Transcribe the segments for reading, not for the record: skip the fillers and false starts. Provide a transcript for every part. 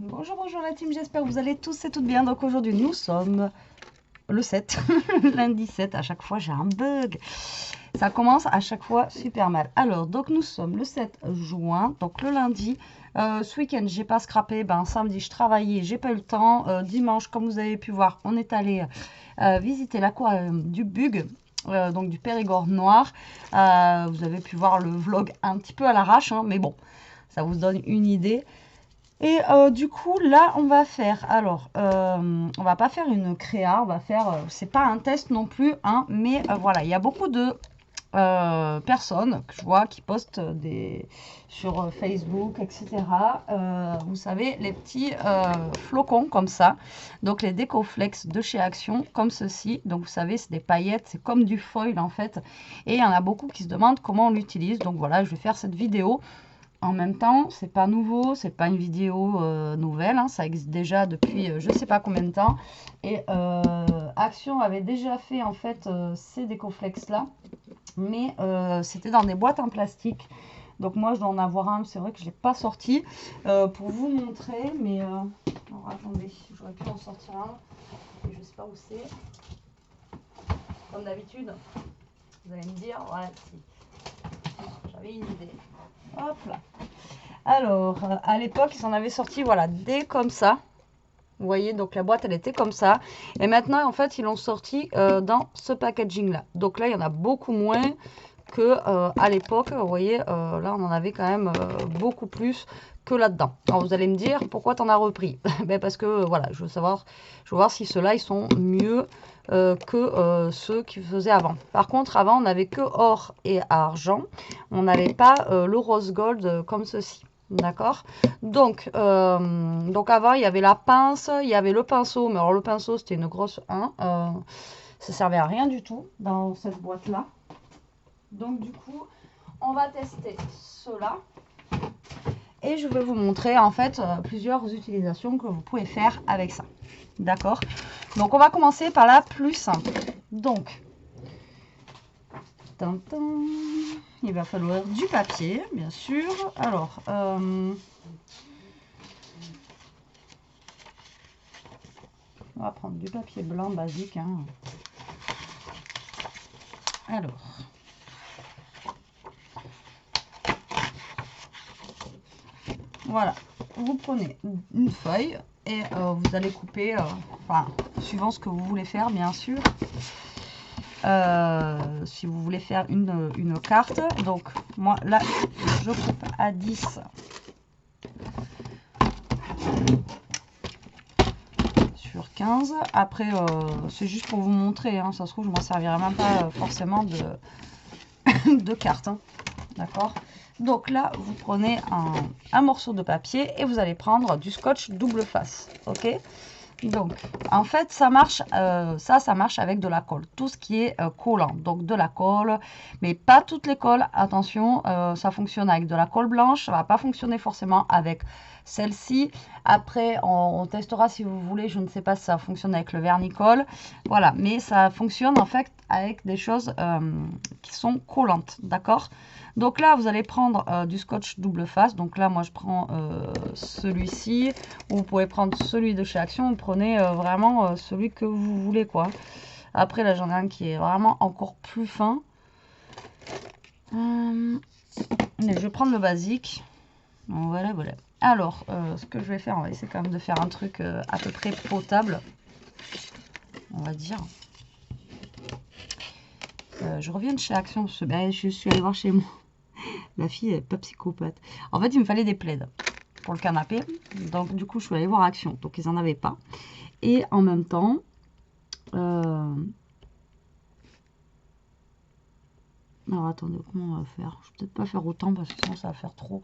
Bonjour, bonjour la team, j'espère que vous allez tous et toutes bien. Donc aujourd'hui nous sommes le 7, lundi 7, à chaque fois j'ai un bug. Ça commence à chaque fois super mal. Alors donc nous sommes le 7 juin, donc le lundi. Ce week-end j'ai pas scrappé, samedi je travaillais, j'ai pas eu le temps. Dimanche comme vous avez pu voir, on est allé visiter l'aquarium du Bug. Donc du Périgord noir. Vous avez pu voir le vlog un petit peu à l'arrache, hein, mais bon, ça vous donne une idée. Et du coup, là, on va faire, alors, on va pas faire une créa, on va faire, c'est pas un test non plus, hein, mais voilà, il y a beaucoup de personnes que je vois qui postent sur Facebook, etc. Vous savez, les petits flocons comme ça, donc les Décoflex de chez Action, comme ceci. Donc vous savez, c'est des paillettes, c'est comme du foil en fait. Et il y en a beaucoup qui se demandent comment on l'utilise. Donc voilà, je vais faire cette vidéo. En même temps, c'est pas nouveau, c'est pas une vidéo nouvelle, hein, ça existe déjà depuis je sais pas combien de temps. Et Action avait déjà fait en fait ces décoflex là, mais c'était dans des boîtes en plastique. Donc moi je dois en avoir un, c'est vrai que je l'ai pas sorti pour vous montrer, mais alors, attendez, j'aurais pu en sortir un, et je sais pas où c'est. Comme d'habitude, vous allez me dire, ouais, si, j'avais une idée. Hop là. Alors, à l'époque, ils en avaient sorti, voilà, des comme ça. Vous voyez, donc la boîte, elle était comme ça. Et maintenant, en fait, ils l'ont sorti dans ce packaging-là. Donc là, il y en a beaucoup moins que à l'époque. Vous voyez, là, on en avait quand même beaucoup plus que là-dedans. Alors, vous allez me dire, pourquoi t'en as repris? Ben, parce que, voilà, je veux voir si ceux-là, ils sont mieux que ceux qui faisaient avant. Par contre, avant, on n'avait que or et argent. On n'avait pas le rose gold comme ceci. D'accord, donc avant il y avait la pince, il y avait le pinceau, mais alors le pinceau c'était une grosse 1, ça servait à rien du tout dans cette boîte là. Donc du coup on va tester cela et je vais vous montrer en fait plusieurs utilisations que vous pouvez faire avec ça. D'accord, donc on va commencer par la plus simple. Donc il va falloir du papier bien sûr. Alors on va prendre du papier blanc basique, hein. Alors, voilà, vous prenez une feuille et vous allez couper, enfin, suivant ce que vous voulez faire, bien sûr. Si vous voulez faire une carte, donc moi là, je coupe à 10 sur 15. Après, c'est juste pour vous montrer, hein, ça se trouve, je m'en servirai même pas forcément de carte, hein, d'accord. Donc là, vous prenez un morceau de papier et vous allez prendre du scotch double face, ok. Donc, en fait, ça marche, ça marche avec de la colle. Tout ce qui est collant, donc de la colle, mais pas toutes les colles. Attention, ça fonctionne avec de la colle blanche, ça va pas fonctionner forcément avec celle-ci. Après, on testera si vous voulez. Je ne sais pas si ça fonctionne avec le vernis-colle. Voilà, mais ça fonctionne en fait avec des choses qui sont collantes, d'accord. Donc là, vous allez prendre du scotch double face. Donc là, moi, je prends celui-ci. Vous pouvez prendre celui de chez Action. Vous prenez vraiment celui que vous voulez, quoi. Après, là, j'en ai un qui est vraiment encore plus fin. Mais je vais prendre le basique. Donc, voilà, voilà. Alors, ce que je vais faire, on va essayer quand même de faire un truc à peu près potable. On va dire. Je reviens de chez Action. Parce que, ben, je suis allée voir chez moi. La fille est pas psychopathe. En fait, il me fallait des plaids pour le canapé. Donc, du coup, je suis allée voir Action. Donc, ils n'en avaient pas. Et en même temps, alors attendez, comment on va faire? Je vais peut-être pas faire autant parce que sinon ça va faire trop.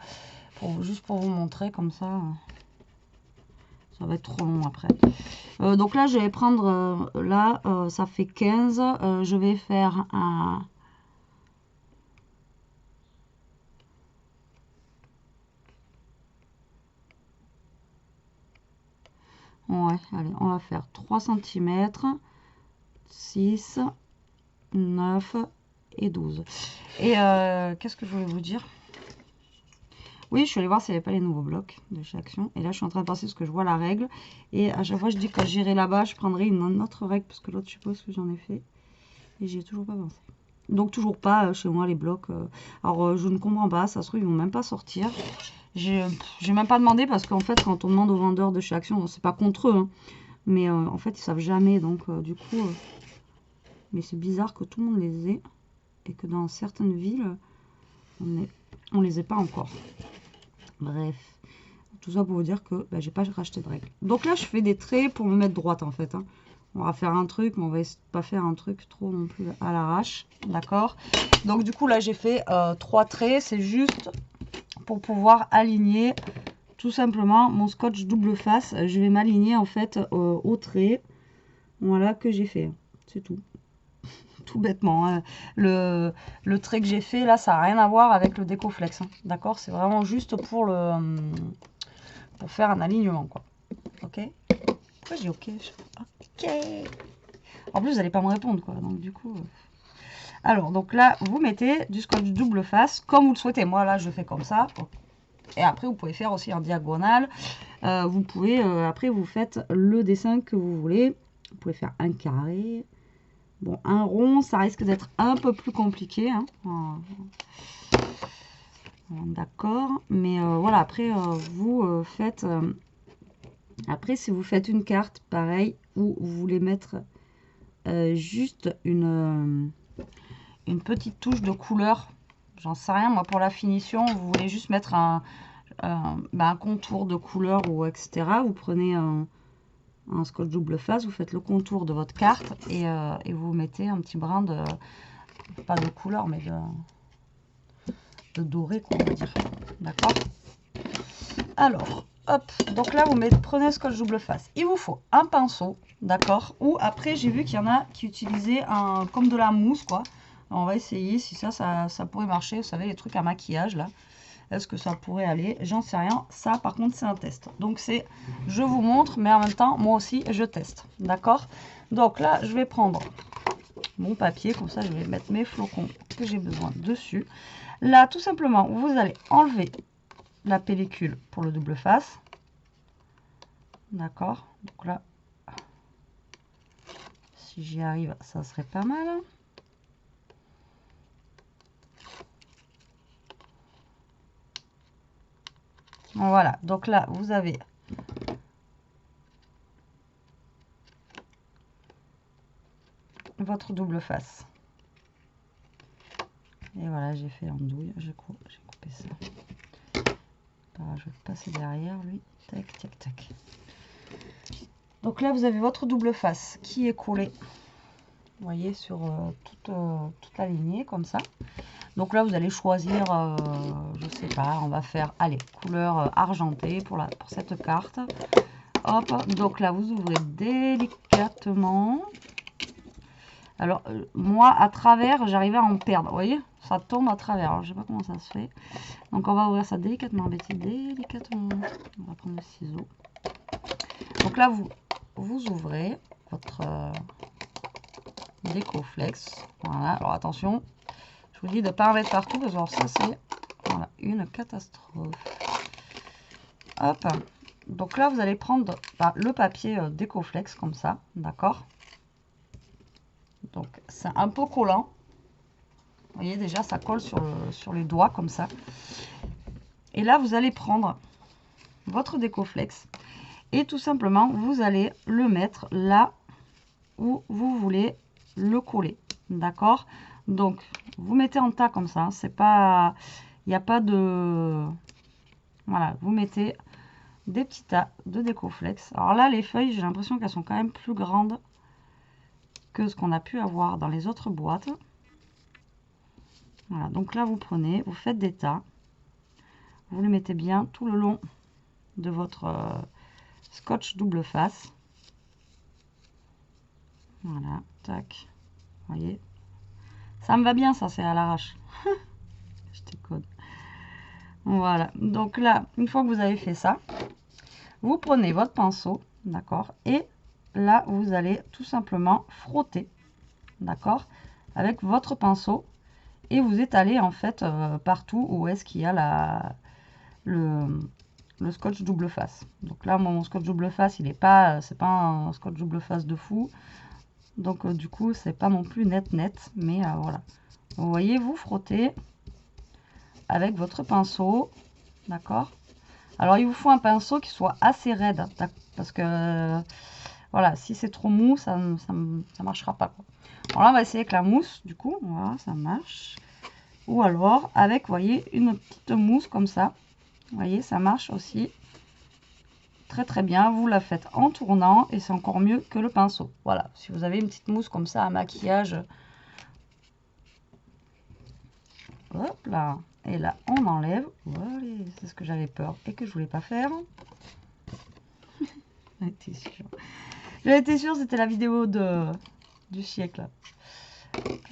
Juste pour vous montrer comme ça. Ça va être trop long après. Donc là, je vais prendre, là, ça fait 15. Je vais faire un... Ouais, allez, on va faire 3 cm, 6, 9 et 12. Et qu'est-ce que je voulais vous dire? Oui, je suis allée voir s'il n'y avait pas les nouveaux blocs de chez Action. Et là, je suis en train de penser parce que je vois la règle. Et à chaque fois, je dis que quand j'irai là-bas, je prendrai une autre règle parce que l'autre, je suppose que j'en ai fait. Et j'y ai toujours pas pensé. Donc, toujours pas chez moi les blocs. Alors, je ne comprends pas. Ça se trouve, ils vont même pas sortir. J'ai même pas demandé parce qu'en fait, quand on demande aux vendeurs de chez Action, c'est pas contre eux. Hein, mais en fait, ils savent jamais. Donc, du coup, mais c'est bizarre que tout le monde les ait. Et que dans certaines villes, on les ait pas encore. Bref. Tout ça pour vous dire que j'ai pas racheté de règles. Donc là, je fais des traits pour me mettre droite en fait. Hein. On va faire un truc, mais on va essayer de pas faire un truc trop non plus à l'arrache. D'accord. Donc du coup, là, j'ai fait 3 traits. C'est juste pour pouvoir aligner tout simplement mon scotch double face. Je vais m'aligner en fait au trait. Voilà, que j'ai fait. C'est tout. Tout bêtement. Hein. Le trait que j'ai fait là, ça n'a rien à voir avec le décoflex. Hein. D'accord. C'est vraiment juste pour pour faire un alignement, quoi. Ok. Pourquoi j'ai ok? Ok. En plus, vous n'allez pas me répondre, quoi. Donc, du coup... Alors, donc là, vous mettez du scotch double face, comme vous le souhaitez. Moi, là, je fais comme ça. Et après, vous pouvez faire aussi en diagonale. Vous pouvez... après, vous faites le dessin que vous voulez. Vous pouvez faire un carré. Bon, un rond, ça risque d'être un peu plus compliqué. Hein. D'accord. Mais voilà, après, vous faites... après, si vous faites une carte, pareil, où vous voulez mettre juste une petite touche de couleur, j'en sais rien, moi, pour la finition, vous voulez juste mettre un contour de couleur ou etc. Vous prenez un scotch double face, vous faites le contour de votre carte et vous mettez un petit brin de, pas de couleur, mais de doré, quoi, on va dire. D'accord. Alors... Hop, donc là, vous prenez le scotch double face. Il vous faut un pinceau, d'accord. Ou après, j'ai vu qu'il y en a qui utilisaient comme de la mousse, quoi. Alors, on va essayer si ça pourrait marcher. Vous savez, les trucs à maquillage, là. Est-ce que ça pourrait aller? J'en sais rien. Ça, par contre, c'est un test. Donc, je vous montre, mais en même temps, moi aussi, je teste. D'accord? Donc là, je vais prendre mon papier. Comme ça, je vais mettre mes flocons que j'ai besoin dessus. Là, tout simplement, vous allez enlever la pellicule pour le double face. D'accord. Donc là, si j'y arrive, ça serait pas mal. Voilà. Donc là, vous avez votre double face. Et voilà, j'ai fait l'andouille. J'ai coupé ça. Alors, je vais passer derrière lui. Tac, tac, tac. Donc là, vous avez votre double face qui est collée. Vous voyez, sur toute la lignée, comme ça. Donc là, vous allez choisir, je sais pas, on va faire, allez, couleur argentée pour cette carte. Hop, donc là, vous ouvrez délicatement. Alors, moi, à travers, j'arrivais à en perdre, vous voyez, ça tombe à travers. Alors, je sais pas comment ça se fait. Donc, on va ouvrir ça délicatement, délicatement. On va prendre le ciseau. Donc là, vous ouvrez votre décoflex. Voilà, alors attention, je vous dis de ne pas en mettre partout, parce que ça, c'est voilà, une catastrophe. Hop, donc là, vous allez prendre le papier décoflex, comme ça, d'accord? Donc, c'est un peu collant. Vous voyez, déjà, ça colle sur les doigts, comme ça. Et là, vous allez prendre votre décoflex et tout simplement, vous allez le mettre là où vous voulez le coller. D'accord? Donc, vous mettez en tas comme ça. C'est pas... Il n'y a pas de... Voilà, vous mettez des petits tas de décoflex. Alors là, les feuilles, j'ai l'impression qu'elles sont quand même plus grandes que ce qu'on a pu avoir dans les autres boîtes. Voilà, donc là, vous prenez, vous faites des tas. Vous les mettez bien tout le long de votre scotch double face. Voilà, tac. Vous voyez, ça me va bien, ça, c'est à l'arrache. Je déconne. Voilà, donc là, une fois que vous avez fait ça, vous prenez votre pinceau, d'accord, et là, vous allez tout simplement frotter, d'accord, avec votre pinceau, et vous étalez en fait partout où est-ce qu'il y a le scotch double face. Donc là, moi, mon scotch double face, il est pas, c'est pas un scotch double face de fou. Donc du coup, c'est pas non plus net, mais voilà. Vous voyez, vous frottez avec votre pinceau, d'accord? Alors, il vous faut un pinceau qui soit assez raide, parce que, voilà, si c'est trop mou, ça marchera pas, quoi. Alors là, on va essayer avec la mousse, du coup, voilà, ça marche. Ou alors, avec, vous voyez, une petite mousse comme ça. Vous voyez, ça marche aussi très très bien. Vous la faites en tournant et c'est encore mieux que le pinceau. Voilà, si vous avez une petite mousse comme ça à maquillage. Hop là. Et là, on enlève. Voilà, c'est ce que j'avais peur et que je voulais pas faire. J'en étais sûre, c'était la vidéo du siècle.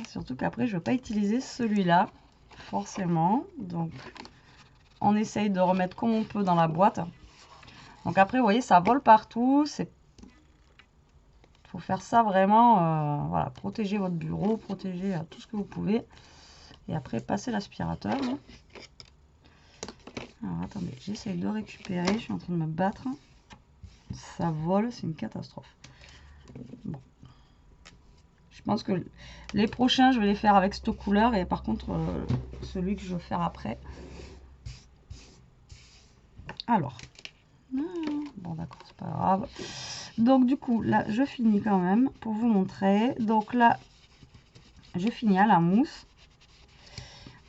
Surtout qu'après, je ne vais pas utiliser celui-là, forcément. Donc, on essaye de remettre comme on peut dans la boîte. Donc après, vous voyez, ça vole partout. Il faut faire ça vraiment, voilà, protéger votre bureau, protéger tout ce que vous pouvez. Et après, passer l'aspirateur. Alors, attendez, j'essaye de récupérer. Je suis en train de me battre. Ça vole, c'est une catastrophe. Bon. Je pense que les prochains, je vais les faire avec cette couleur. Et par contre, celui que je vais faire après. Alors. Bon, d'accord, c'est pas grave. Donc, du coup, là, je finis quand même pour vous montrer. Donc là, je finis à la mousse.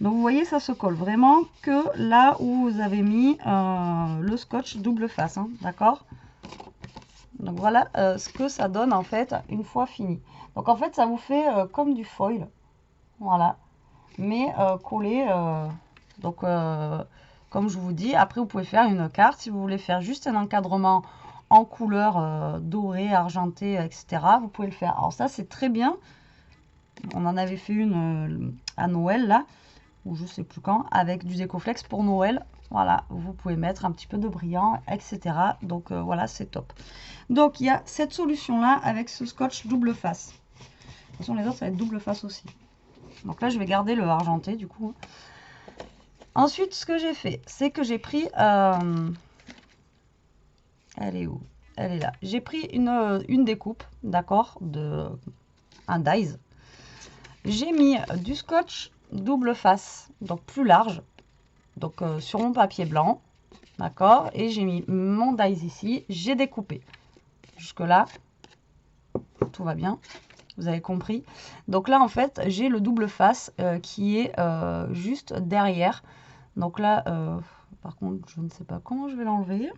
Donc, vous voyez, ça se colle vraiment que là où vous avez mis le scotch double face, hein, d'accord? Donc, voilà ce que ça donne, en fait, une fois fini. Donc, en fait, ça vous fait comme du foil. Voilà. Mais collé. Donc, comme je vous dis, après, vous pouvez faire une carte. Si vous voulez faire juste un encadrement en couleur dorée, argentée, etc., vous pouvez le faire. Alors, ça, c'est très bien. On en avait fait une à Noël, là, ou je sais plus quand, avec du Décoflex pour Noël. Voilà, vous pouvez mettre un petit peu de brillant, etc. Donc, voilà, c'est top. Donc, il y a cette solution-là avec ce scotch double face. De toute façon, les autres, ça va être double face aussi. Donc là, je vais garder le argenté, du coup. Ensuite, ce que j'ai fait, c'est que j'ai pris... elle est où? Elle est là. J'ai pris une découpe, d'accord, un dies. J'ai mis du scotch double face, donc plus large, donc sur mon papier blanc, d'accord, et j'ai mis mon dies ici, j'ai découpé. Jusque-là, tout va bien, vous avez compris. Donc là, en fait, j'ai le double face qui est juste derrière. Donc là, par contre, je ne sais pas comment je vais l'enlever.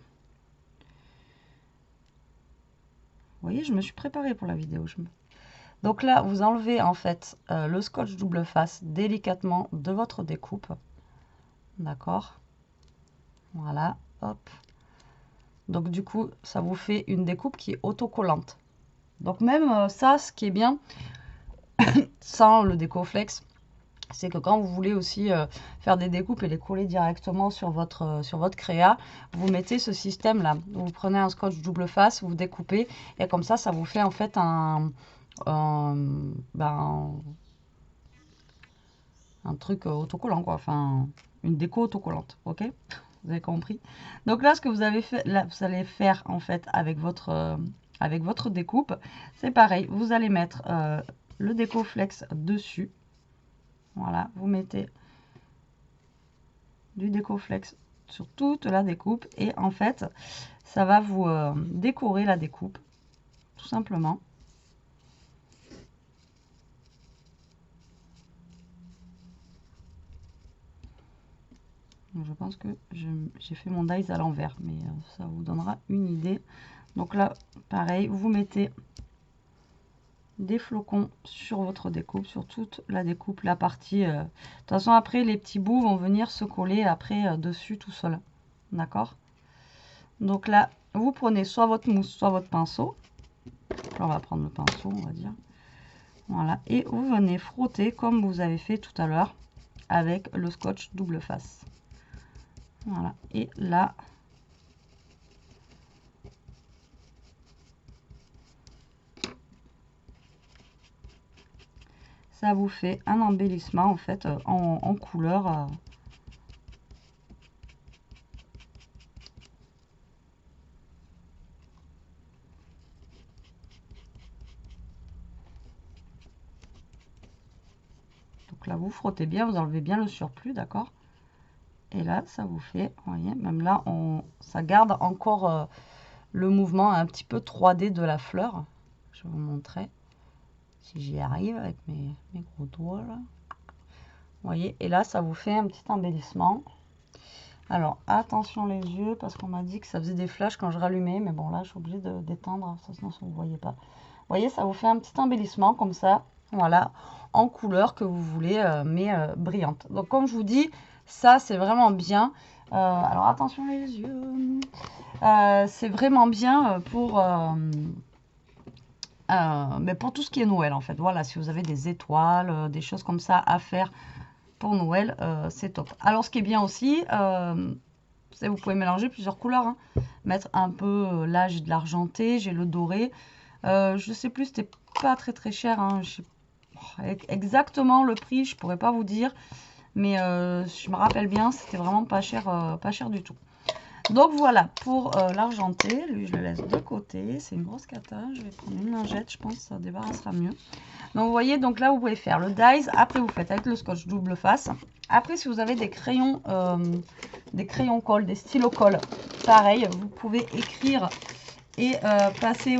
Vous voyez, je me suis préparée pour la vidéo. Donc là, vous enlevez en fait le scotch double face délicatement de votre découpe. D'accord. Voilà, hop. Donc du coup, ça vous fait une découpe qui est autocollante. Donc même ça, ce qui est bien, sans le Décoflex, c'est que quand vous voulez aussi faire des découpes et les coller directement sur votre créa, vous mettez ce système là. Vous prenez un scotch double face, vous découpez et comme ça vous fait en fait un truc autocollant, quoi. Enfin, une déco autocollante, ok? Vous avez compris? Donc là, ce que vous avez fait, là, vous allez faire en fait avec votre découpe, c'est pareil. Vous allez mettre le Décoflex dessus. Voilà, vous mettez du Décoflex sur toute la découpe et en fait, ça va vous décorer la découpe, tout simplement. Je pense que j'ai fait mon dies à l'envers, mais ça vous donnera une idée. Donc là, pareil, vous mettez des flocons sur votre découpe, sur toute la découpe, la partie. De toute façon, après, les petits bouts vont venir se coller après dessus tout seul. D'accord? Donc là, vous prenez soit votre mousse, soit votre pinceau. Là, on va prendre le pinceau, on va dire. Voilà, et vous venez frotter comme vous avez fait tout à l'heure avec le scotch double face. Voilà, et là, ça vous fait un embellissement en fait en couleur. Donc là, vous frottez bien, vous enlevez bien le surplus, d'accord? Et là, ça vous fait, vous voyez, même là, ça garde encore le mouvement un petit peu 3D de la fleur. Je vais vous montrer si j'y arrive avec mes gros doigts là. Vous voyez, et là, ça vous fait un petit embellissement. Alors, attention les yeux, parce qu'on m'a dit que ça faisait des flashs quand je rallumais. Mais bon, là, je suis obligée d'éteindre, sinon vous ne voyez pas. Vous voyez, ça vous fait un petit embellissement comme ça. Voilà, en couleur que vous voulez, mais brillante. Donc, comme je vous dis, ça, c'est vraiment bien. Alors, attention les yeux. C'est vraiment bien mais pour tout ce qui est Noël, en fait. Voilà, si vous avez des étoiles, des choses comme ça à faire pour Noël, c'est top. Alors, ce qui est bien aussi, c'est vous pouvez mélanger plusieurs couleurs. Hein. Mettre un peu, là, j'ai de l'argenté, j'ai le doré. Je sais plus, c'était pas très cher. Hein. Je sais exactement le prix, je pourrais pas vous dire. Mais je me rappelle bien, c'était vraiment pas cher du tout. Donc voilà, pour l'argenté, lui je le laisse de côté. C'est une grosse cata, je vais prendre une lingette, je pense que ça débarrassera mieux. Donc vous voyez, donc là vous pouvez faire le dies, après vous faites avec le scotch double face. Après si vous avez des crayons colle, des stylos colle, pareil, vous pouvez écrire et passer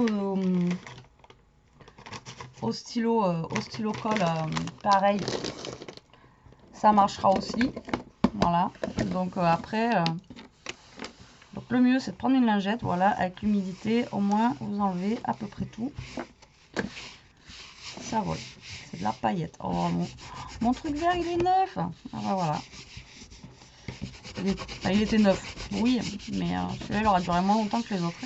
au stylo colle, pareil, ça marchera aussi. Voilà, donc après... Donc le mieux c'est de prendre une lingette, voilà, avec l'humidité, au moins vous enlevez à peu près tout. Ça vole, c'est de la paillette. Oh mon truc vert il est neuf. Ah bah voilà. Il était neuf, oui, mais celui-là il aura duré moins longtemps que les autres.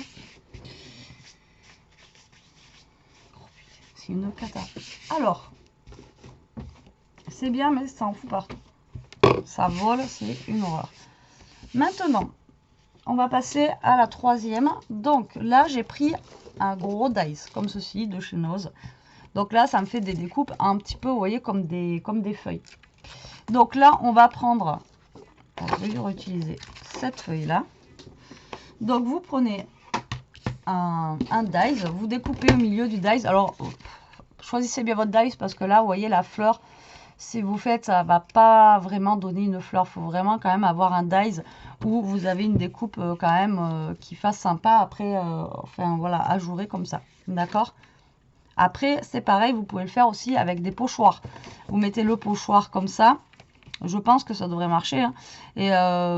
C'est une cata. Alors, c'est bien mais ça en fout partout. Ça vole, c'est une horreur. Maintenant, on va passer à la troisième. Donc là, j'ai pris un gros dice, comme ceci, de chez Nose. Donc là, ça me fait des découpes un petit peu, vous voyez, comme des feuilles. Donc là, on va prendre, je vais réutiliser cette feuille-là. Donc vous prenez un dice, vous découpez au milieu du dice. Alors, choisissez bien votre dice parce que là, vous voyez, la fleur, si vous faites, ça va pas vraiment donner une fleur. Il faut vraiment quand même avoir un dice où vous avez une découpe quand même qui fasse sympa après, enfin voilà, ajouré comme ça. D'accord ? Après, c'est pareil, vous pouvez le faire aussi avec des pochoirs. Vous mettez le pochoir comme ça. Je pense que ça devrait marcher. Hein. Et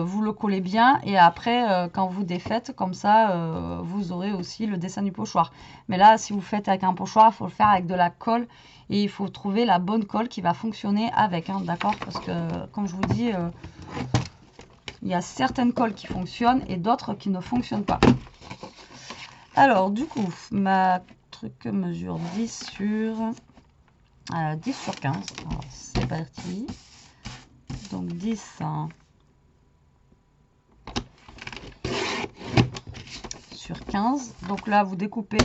vous le collez bien. Et après, quand vous défaites, comme ça, vous aurez aussi le dessin du pochoir. Mais là, si vous faites avec un pochoir, il faut le faire avec de la colle. Et il faut trouver la bonne colle qui va fonctionner avec. Hein, d'accord? Parce que, comme je vous dis, il y a certaines colles qui fonctionnent et d'autres qui ne fonctionnent pas. Alors, du coup, ma truc mesure 10 sur 15. C'est parti. Donc 10 sur 15. Donc là, vous découpez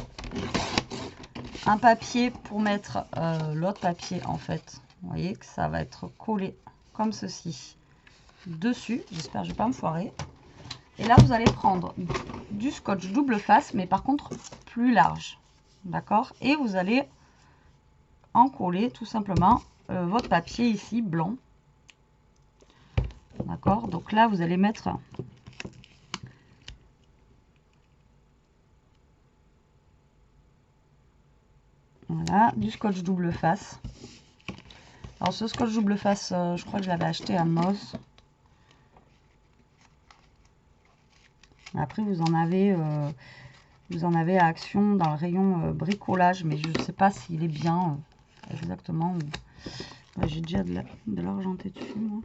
un papier pour mettre l'autre papier, en fait. Vous voyez que ça va être collé comme ceci dessus. J'espère que je ne vais pas me foirer. Et là, vous allez prendre du scotch double face, mais par contre plus large. D'accord? Et vous allez en coller tout simplement votre papier ici, blanc. D'accord? Donc là, vous allez mettre voilà, du scotch double face. Alors ce scotch double face, je crois que je l'avais acheté à Moss. Après, vous en avez à Action dans le rayon bricolage, mais je ne sais pas s'il est bien exactement. J'ai déjà de l'argenté dessus, moi.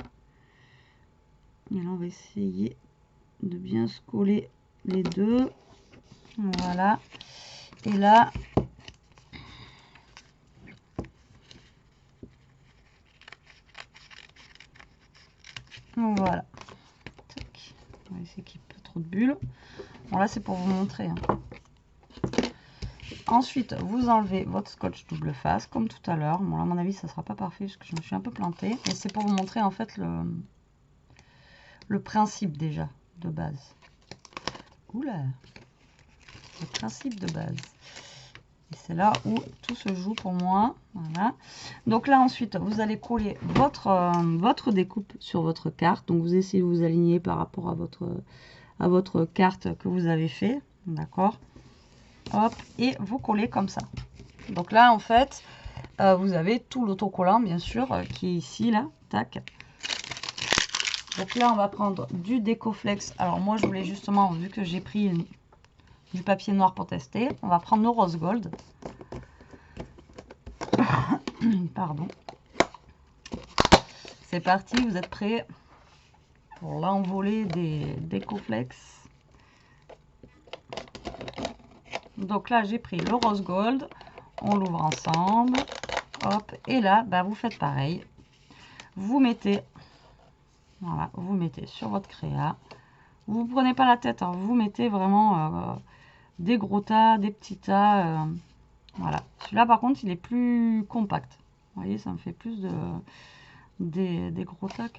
Et là, on va essayer de bien se coller les deux. Voilà. Et là, voilà. Tac. On va essayer qu'il n'y ait pas trop de bulles. Bon, là, c'est pour vous montrer. Hein. Ensuite, vous enlevez votre scotch double face, comme tout à l'heure. Bon, là, à mon avis, ça ne sera pas parfait, parce que je me suis un peu plantée. Mais c'est pour vous montrer, en fait, le principe, déjà, de base. Oula! Le principe de base. C'est là où tout se joue pour moi. Voilà. Donc là, ensuite, vous allez coller votre découpe sur votre carte. Donc, vous essayez de vous aligner par rapport à votre carte que vous avez fait. D'accord. Hop. Et vous collez comme ça. Donc là, en fait, vous avez tout l'autocollant, bien sûr, qui est ici, là. Tac. Donc là, on va prendre du Décoflex. Alors, moi, je voulais justement, vu que j'ai pris du papier noir pour tester, on va prendre nos rose gold. Pardon. C'est parti, vous êtes prêts pour l'envolée des Décoflex. Donc là, j'ai pris le rose gold. On l'ouvre ensemble. Hop. Et là, bah, vous faites pareil. Vous mettez, voilà, vous mettez sur votre créa. Vous ne prenez pas la tête, hein, vous mettez vraiment des gros tas, des petits tas. Voilà. Celui-là, par contre, il est plus compact. Vous voyez, ça me fait plus des gros tas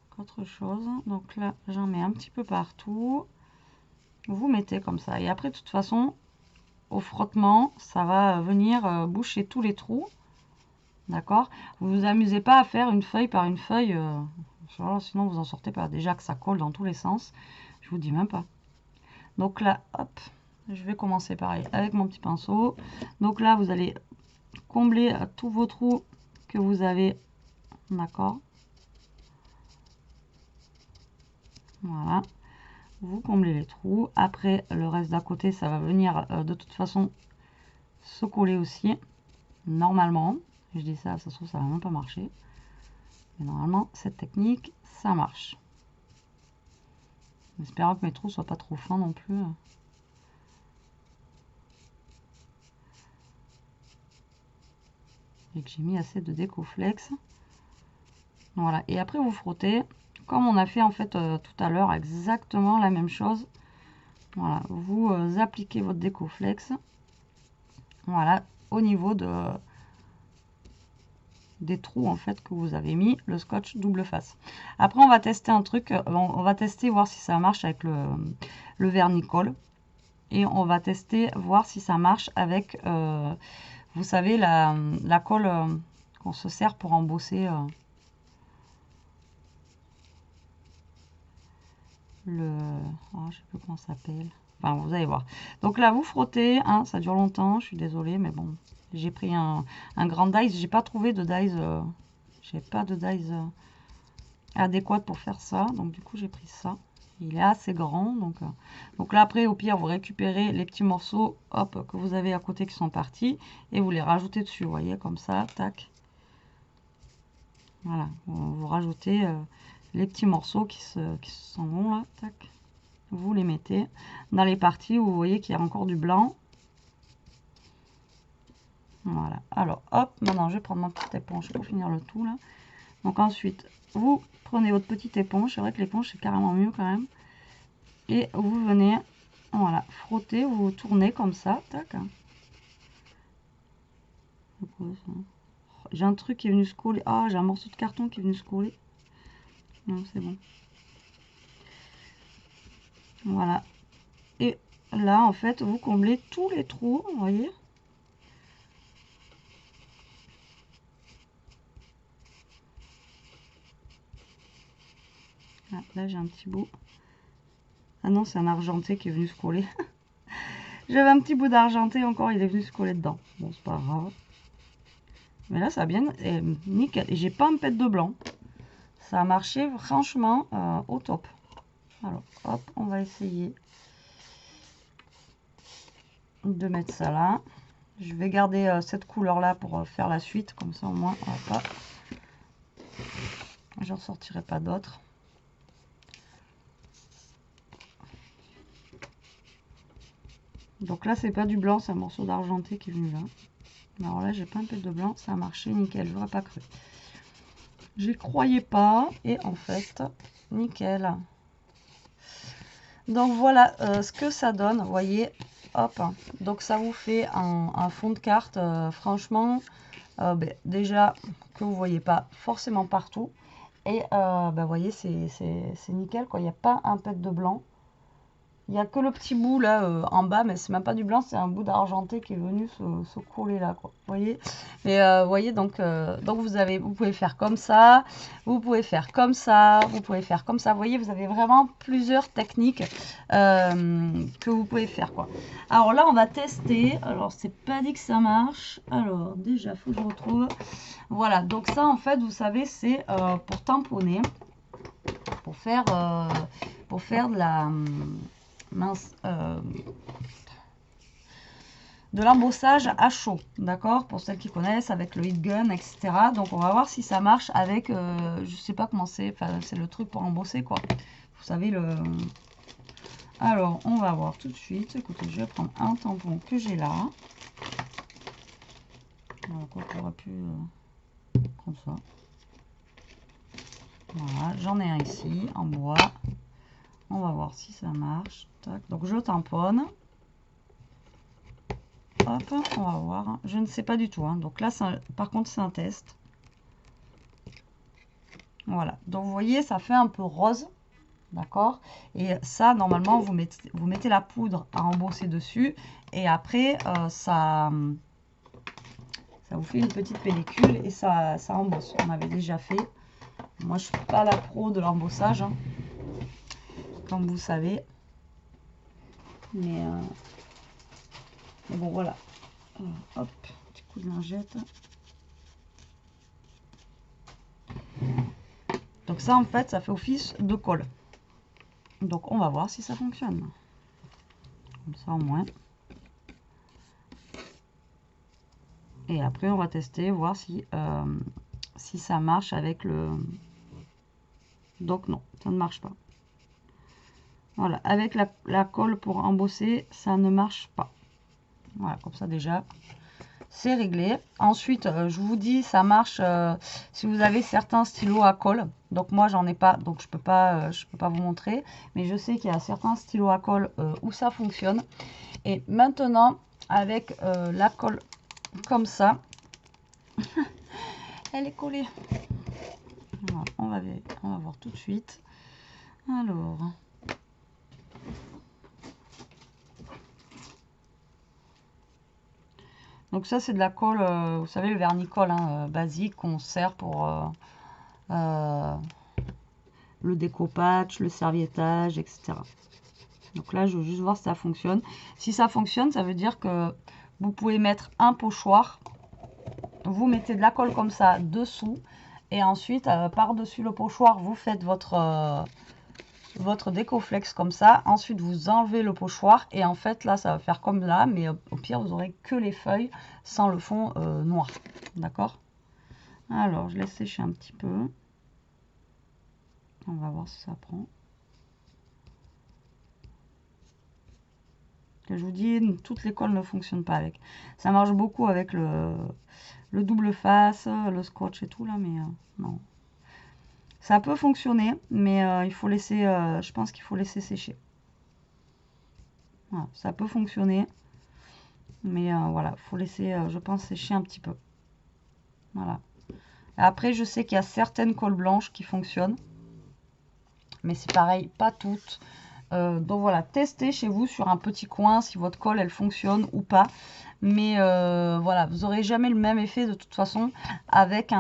qu'autre chose. Donc là, j'en mets un petit peu partout. Vous mettez comme ça. Et après, de toute façon, au frottement, ça va venir boucher tous les trous. D'accord? Vous vous amusez pas à faire une feuille par une feuille. Sinon, vous en sortez pas. Déjà que ça colle dans tous les sens. Je vous dis même pas. Donc là, hop. Je vais commencer pareil avec mon petit pinceau. Donc là, vous allez combler tous vos trous que vous avez. D'accord? Voilà. Vous comblez les trous. Après, le reste d'à côté, ça va venir de toute façon se coller aussi. Normalement. Je dis ça, ça se trouve, ça va même pas marcher. Mais normalement, cette technique, ça marche. En espérant que mes trous soient pas trop fins non plus. Et que j'ai mis assez de Décoflex. Voilà. Et après, vous frottez. Comme on a fait en fait tout à l'heure, exactement la même chose. Voilà. Vous appliquez votre Décoflex. Voilà. Au niveau des trous en fait que vous avez mis le scotch double face. Après, on va tester un truc. On va tester, voir si ça marche avec le vernis-colle. Et on va tester, voir si ça marche avec, vous savez, la colle qu'on se sert pour embosser oh, je sais plus comment ça s'appelle. Enfin, vous allez voir. Donc là, vous frottez, hein, ça dure longtemps, je suis désolée, mais bon. J'ai pris un grand dies, j'ai pas trouvé de dies, j'ai pas de dies adéquate pour faire ça. Donc du coup, j'ai pris ça. Il est assez grand, donc là après au pire vous récupérez les petits morceaux hop que vous avez à côté qui sont partis et vous les rajoutez dessus, vous voyez, comme ça, tac. Voilà, vous rajoutez les petits morceaux qui s'en vont là, tac. Vous les mettez dans les parties où vous voyez qu'il y a encore du blanc. Voilà, alors hop, maintenant je vais prendre ma petite éponge pour finir le tout là. Donc ensuite vous prenez votre petite éponge, c'est vrai que l'éponge c'est carrément mieux quand même. Et vous venez, voilà, frotter, vous tournez comme ça, tac. J'ai un truc qui est venu se coller. Ah, j'ai un morceau de carton qui est venu se coller. Non, c'est bon. Voilà. Et là, en fait, vous comblez tous les trous, vous voyez. Ah, là, j'ai un petit bout. Ah non, c'est un argenté qui est venu se coller. J'avais un petit bout d'argenté encore, il est venu se coller dedans. Bon, c'est pas grave. Mais là, ça a bien... nickel. Et j'ai pas un pet de blanc. Ça a marché franchement au top. Alors, hop, on va essayer de mettre ça là. Je vais garder cette couleur là pour faire la suite. Comme ça, au moins, on va pas... J'en sortirai pas d'autres. Donc là, c'est pas du blanc, c'est un morceau d'argenté qui est venu là. Alors là, j'ai pas un peu de blanc, ça a marché nickel, j'aurais pas cru. J'y croyais pas, et en fait, nickel. Donc voilà ce que ça donne, vous voyez, hop. Donc ça vous fait un fond de carte, franchement, déjà que vous voyez pas forcément partout. Et vous voyez, c'est nickel, quoi. Il n'y a pas un pet de blanc. Il n'y a que le petit bout là en bas, mais c'est même pas du blanc, c'est un bout d'argenté qui est venu se coller là, quoi. Vous voyez? Mais vous voyez, donc vous pouvez faire comme ça, vous pouvez faire comme ça, vous pouvez faire comme ça. Vous voyez, vous avez vraiment plusieurs techniques que vous pouvez faire, quoi. Alors là, on va tester. Alors, c'est pas dit que ça marche. Alors, déjà, faut que je retrouve. Voilà, donc ça, en fait, vous savez, c'est pour tamponner, pour faire de la mince, de l'embossage à chaud, d'accord, pour celles qui connaissent, avec le heat gun, etc. Donc on va voir si ça marche avec, je sais pas comment c'est, enfin c'est le truc pour embosser, quoi. Vous savez le... Alors on va voir tout de suite. Écoutez, je vais prendre un tampon que j'ai là. Quoi qu'on aurait pu prendre ça. Voilà, j'en ai un ici en bois. On va voir si ça marche. Tac. Donc je tamponne. Hop, on va voir. Je ne sais pas du tout. Hein. Donc là, par contre, c'est un test. Voilà. Donc vous voyez, ça fait un peu rose. D'accord? Et ça, normalement, vous mettez la poudre à embosser dessus. Et après, ça vous fait une petite pellicule et ça embosse. On avait déjà fait. Moi, je suis pas la pro de l'embossage. Hein, comme vous savez. Mais bon, voilà. Hop, petit coup de lingette. Donc ça, en fait, ça fait office de colle. Donc on va voir si ça fonctionne. Comme ça au moins. Et après, on va tester, voir si ça marche avec le... Donc non, ça ne marche pas. Voilà, avec la colle pour embosser, ça ne marche pas. Voilà, comme ça déjà, c'est réglé. Ensuite, je vous dis, ça marche si vous avez certains stylos à colle. Donc moi, j'en ai pas, donc je peux pas vous montrer. Mais je sais qu'il y a certains stylos à colle où ça fonctionne. Et maintenant, avec la colle comme ça, elle est collée. Voilà, on va voir tout de suite. Alors... Donc ça, c'est de la colle, vous savez, le vernis-colle hein, basique qu'on sert pour le découpage, le serviettage, etc. Donc là, je veux juste voir si ça fonctionne. Si ça fonctionne, ça veut dire que vous pouvez mettre un pochoir. Vous mettez de la colle comme ça dessous. Et ensuite, par-dessus le pochoir, vous faites votre décoflex comme ça. Ensuite, vous enlevez le pochoir. Et en fait, là, ça va faire comme là. Mais au pire, vous aurez que les feuilles sans le fond noir. D'accord? Alors, je laisse sécher un petit peu. On va voir si ça prend. Que je vous dis, toutes les colles ne fonctionnent pas avec. Ça marche beaucoup avec le double face, le scotch et tout là, mais non. Ça peut fonctionner, mais il faut laisser, je pense qu'il faut laisser sécher. Voilà, ça peut fonctionner, mais voilà, il faut laisser, je pense, sécher un petit peu. Voilà. Après, je sais qu'il y a certaines colles blanches qui fonctionnent, mais c'est pareil, pas toutes. Donc voilà, testez chez vous sur un petit coin si votre colle elle fonctionne ou pas. Mais voilà, vous n'aurez jamais le même effet de toute façon avec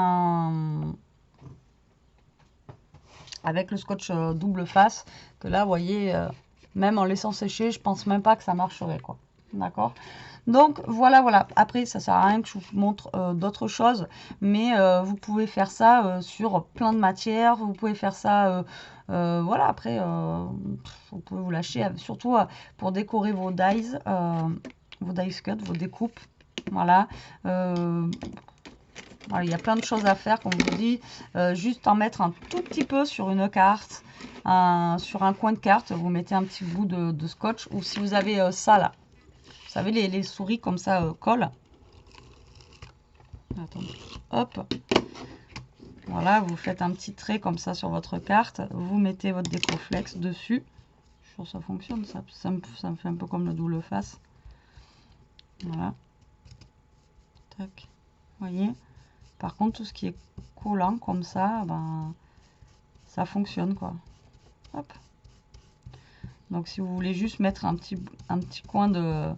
avec le scotch double face. Que là, vous voyez, même en laissant sécher, je pense même pas que ça marcherait, quoi. D'accord? Donc voilà. Après, ça sert à rien que je vous montre d'autres choses, mais vous pouvez faire ça sur plein de matières. Vous pouvez faire ça, voilà. Après, vous pouvez vous lâcher, surtout pour décorer vos dies cuts, vos découpes. Voilà. Voilà, il y a plein de choses à faire, comme je vous dis. Juste en mettre un tout petit peu sur une carte, sur un coin de carte, vous mettez un petit bout de scotch. Ou si vous avez ça là, vous savez, les souris comme ça collent. Attendez. Hop. Voilà, vous faites un petit trait comme ça sur votre carte. Vous mettez votre décoflex dessus. Je suis sûre que ça fonctionne. Ça me fait un peu comme le double face. Voilà. Tac. Vous voyez. Par contre, tout ce qui est collant comme ça, ben, ça fonctionne quoi. Hop. Donc si vous voulez juste mettre un petit coin de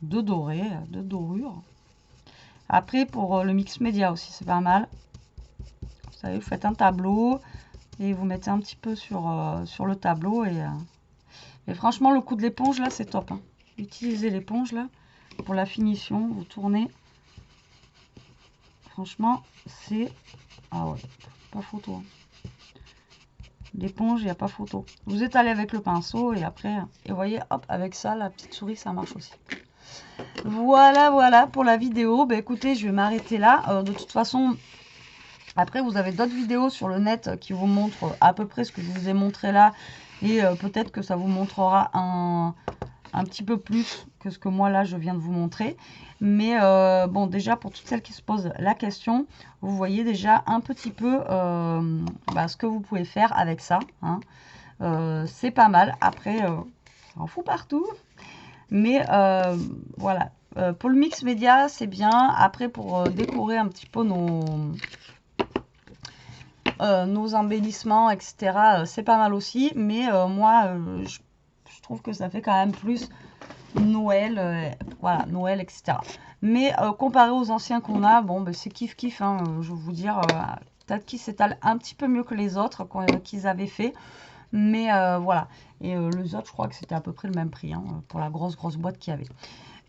doré, de dorure. Après pour le mix média aussi c'est pas mal. Vous savez, vous faites un tableau et vous mettez un petit peu sur le tableau et franchement le coup de l'éponge là c'est top. Hein. Utilisez l'éponge là pour la finition, vous tournez. Franchement c'est... Ah ouais, pas photo. Hein. L'éponge, il n'y a pas photo. Vous étalez avec le pinceau et après, et vous voyez, hop, avec ça, la petite souris, ça marche aussi. Voilà, voilà pour la vidéo. Bah, écoutez, je vais m'arrêter là. De toute façon, après, vous avez d'autres vidéos sur le net qui vous montrent à peu près ce que je vous ai montré là. Et peut-être que ça vous montrera un petit peu plus que ce que moi là je viens de vous montrer. Mais bon, déjà pour toutes celles qui se posent la question, vous voyez déjà un petit peu ce que vous pouvez faire avec ça. Hein. C'est pas mal. Après, ça en fout partout. Mais voilà. Pour le mix média, c'est bien. Après, pour décorer un petit peu nos embellissements, etc., c'est pas mal aussi. Mais moi, je trouve que ça fait quand même plus Noël, voilà, Noël, etc. Mais comparé aux anciens qu'on a, bon, ben, c'est kiff-kiff, hein, je vais vous dire, peut-être qu'ils s'étalent un petit peu mieux que les autres qu'ils avaient fait. Mais voilà, et les autres, je crois que c'était à peu près le même prix, hein, pour la grosse boîte qu'il y avait.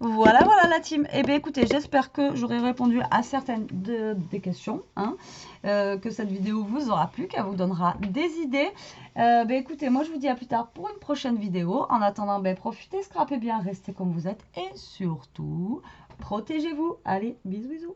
Voilà, voilà la team. Eh bien, écoutez, j'espère que j'aurai répondu à certaines des questions, hein, que cette vidéo vous aura plu, qu'elle vous donnera des idées. Écoutez, moi, je vous dis à plus tard pour une prochaine vidéo. En attendant, profitez, scrapez bien, restez comme vous êtes et surtout, protégez-vous. Allez, bisous, bisous.